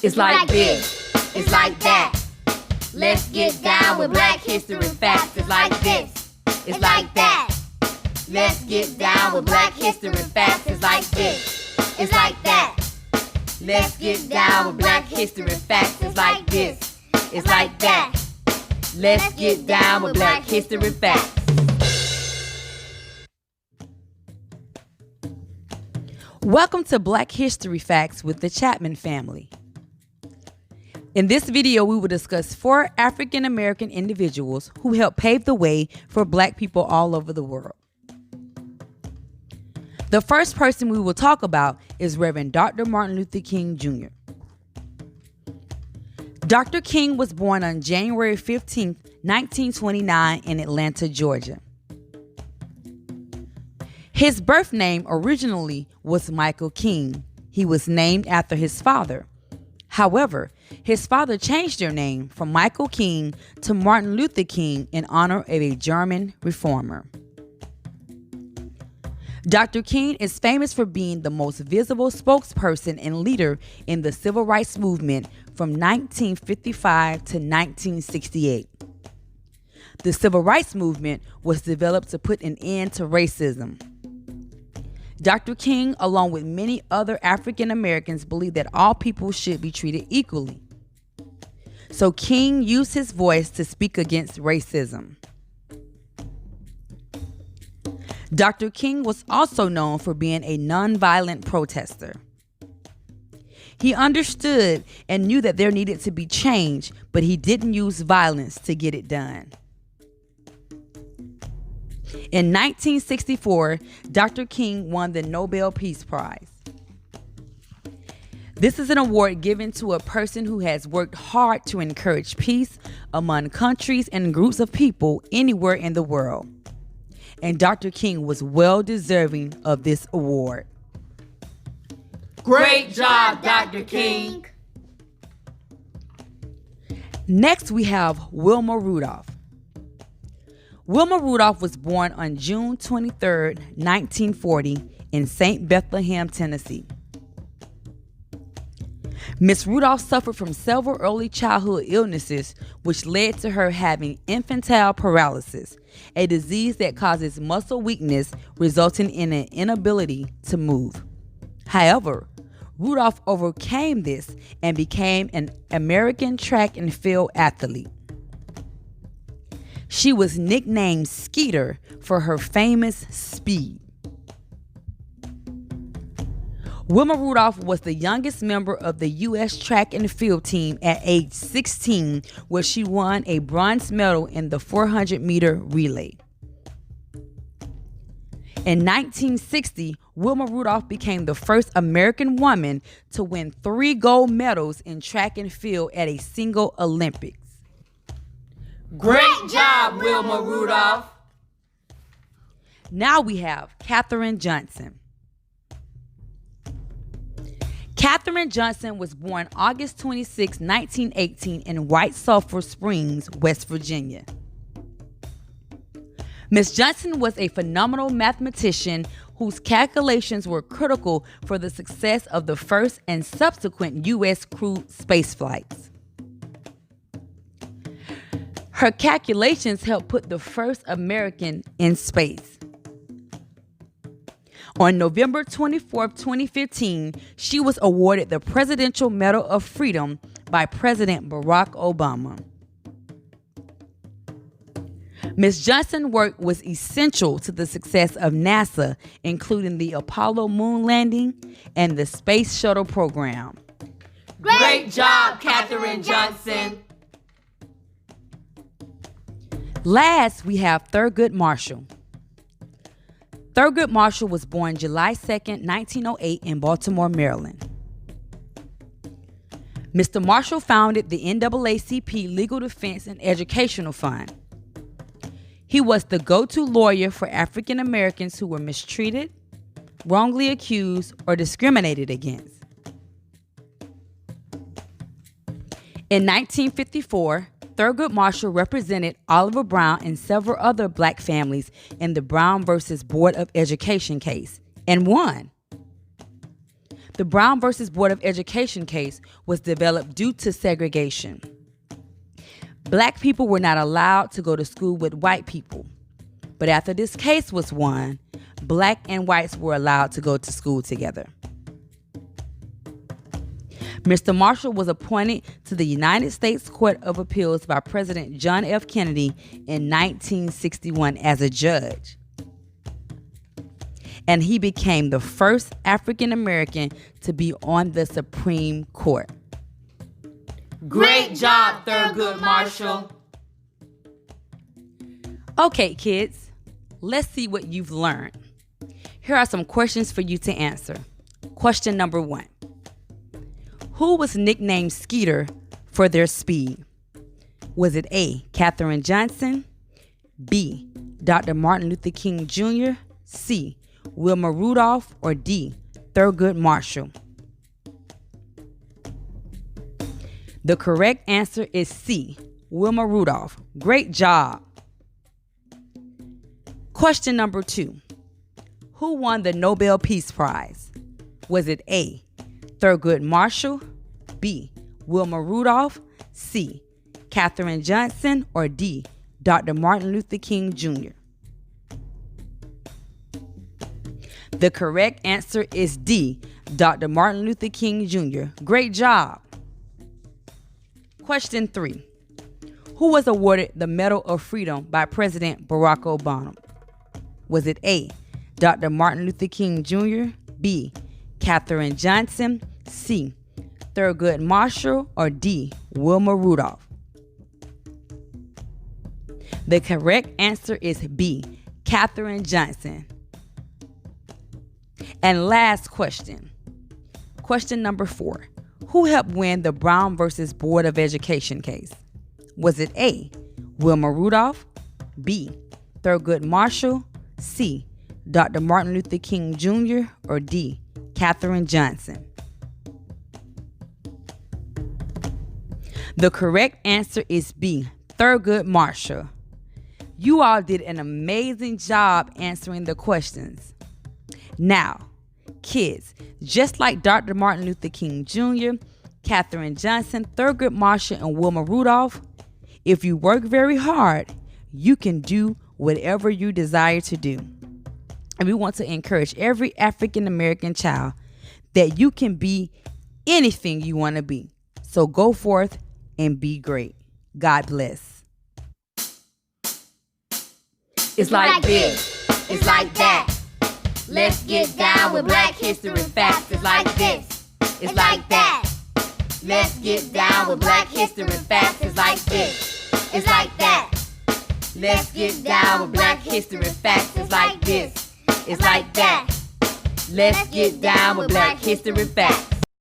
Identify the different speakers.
Speaker 1: It's like this. It's like that. Let's get down with Black history facts. It's like this. It's like that. Let's get down with Black history facts. It's like this. It's like that. Let's get down with Black history facts. It's like this. It's like that. Let's get down with Black history facts.
Speaker 2: Welcome to Black History Facts with the Chapman family. In this video, we will discuss 4 African American individuals who helped pave the way for Black people all over the world. The first person we will talk about is Reverend Dr. Martin Luther King Jr. Dr. King was born on January 15, 1929 in Atlanta, Georgia. His birth name originally was Michael King. He was named after his father. However, his father changed their name from Michael King to Martin Luther King in honor of a German reformer. Dr. King is famous for being the most visible spokesperson and leader in the civil rights movement from 1955 to 1968. The civil rights movement was developed to put an end to racism. Dr. King, along with many other African Americans, believed that all people should be treated equally. So King used his voice to speak against racism. Dr. King was also known for being a nonviolent protester. He understood and knew that there needed to be change, but he didn't use violence to get it done. In 1964, Dr. King won the Nobel Peace Prize. This is an award given to a person who has worked hard to encourage peace among countries and groups of people anywhere in the world. And Dr. King was well deserving of this award.
Speaker 1: Great job, Dr. King.
Speaker 2: Next, we have Wilma Rudolph. Wilma Rudolph was born on June 23, 1940 in St. Bethlehem, Tennessee. Miss Rudolph suffered from several early childhood illnesses, which led to her having infantile paralysis, a disease that causes muscle weakness, resulting in an inability to move. However, Rudolph overcame this and became an American track and field athlete. She was nicknamed Skeeter for her famous speed. Wilma Rudolph was the youngest member of the U.S. track and field team at age 16, where she won a bronze medal in the 400-meter relay. In 1960, Wilma Rudolph became the first American woman to win 3 gold medals in track and field at a single Olympics.
Speaker 1: Great job, Wilma Rudolph.
Speaker 2: Now we have Katherine Johnson. Katherine Johnson was born August 26, 1918 in White Sulphur Springs, West Virginia. Ms. Johnson was a phenomenal mathematician whose calculations were critical for the success of the first and subsequent U.S. crewed space flights. Her calculations helped put the first American in space. On November 24, 2015, she was awarded the Presidential Medal of Freedom by President Barack Obama. Ms. Johnson's work was essential to the success of NASA, including the Apollo moon landing and the Space Shuttle program.
Speaker 1: Great job, Katherine Johnson.
Speaker 2: Last, we have Thurgood Marshall. Thurgood Marshall was born July 2, 1908 in Baltimore, Maryland. Mr. Marshall founded the NAACP Legal Defense and Educational Fund. He was the go-to lawyer for African Americans who were mistreated, wrongly accused, or discriminated against. In 1954, Thurgood Marshall represented Oliver Brown and several other black families in the Brown versus Board of Education case and won. The Brown versus Board of Education case was developed due to segregation. Black people were not allowed to go to school with white people. But after this case was won, black and whites were allowed to go to school together. Mr. Marshall was appointed to the United States Court of Appeals by President John F. Kennedy in 1961 as a judge. And he became the first African American to be on the Supreme Court.
Speaker 1: Great job, Thurgood Marshall.
Speaker 2: Okay, kids, let's see what you've learned. Here are some questions for you to answer. Question number 1. Who was nicknamed Skeeter for their speed? Was it A, Katherine Johnson, B, Dr. Martin Luther King Jr., C, Wilma Rudolph, or D, Thurgood Marshall? The correct answer is C, Wilma Rudolph. Great job. Question number 2. Who won the Nobel Peace Prize? Was it A, Thurgood Marshall, B, Wilma Rudolph, C, Katherine Johnson, or D, Dr. Martin Luther King Jr.? The correct answer is D, Dr. Martin Luther King Jr. Great job. Question 3. Who was awarded the Medal of Freedom by President Barack Obama? Was it A, Dr. Martin Luther King Jr., B, Katherine Johnson, C, Thurgood Marshall, or D, Wilma Rudolph? The correct answer is B, Katherine Johnson. And last question. Question number 4. Who helped win the Brown versus Board of Education case? Was it A, Wilma Rudolph, B, Thurgood Marshall, C, Dr. Martin Luther King Jr., or D, Katherine Johnson? The correct answer is B, Thurgood Marshall. You all did an amazing job answering the questions. Now, kids, just like Dr. Martin Luther King Jr., Katherine Johnson, Thurgood Marshall, and Wilma Rudolph, if you work very hard, you can do whatever you desire to do. And we want to encourage every African American child that you can be anything you want to be. So go forth and be great. God bless.
Speaker 1: It's like this, it's like that. Let's get down with Black History facts. It's like this, it's like that. Let's get down with Black History facts. It's like this, it's like that. Let's get down with Black History facts. It's like this, it's like that. Let's get down with Black History facts.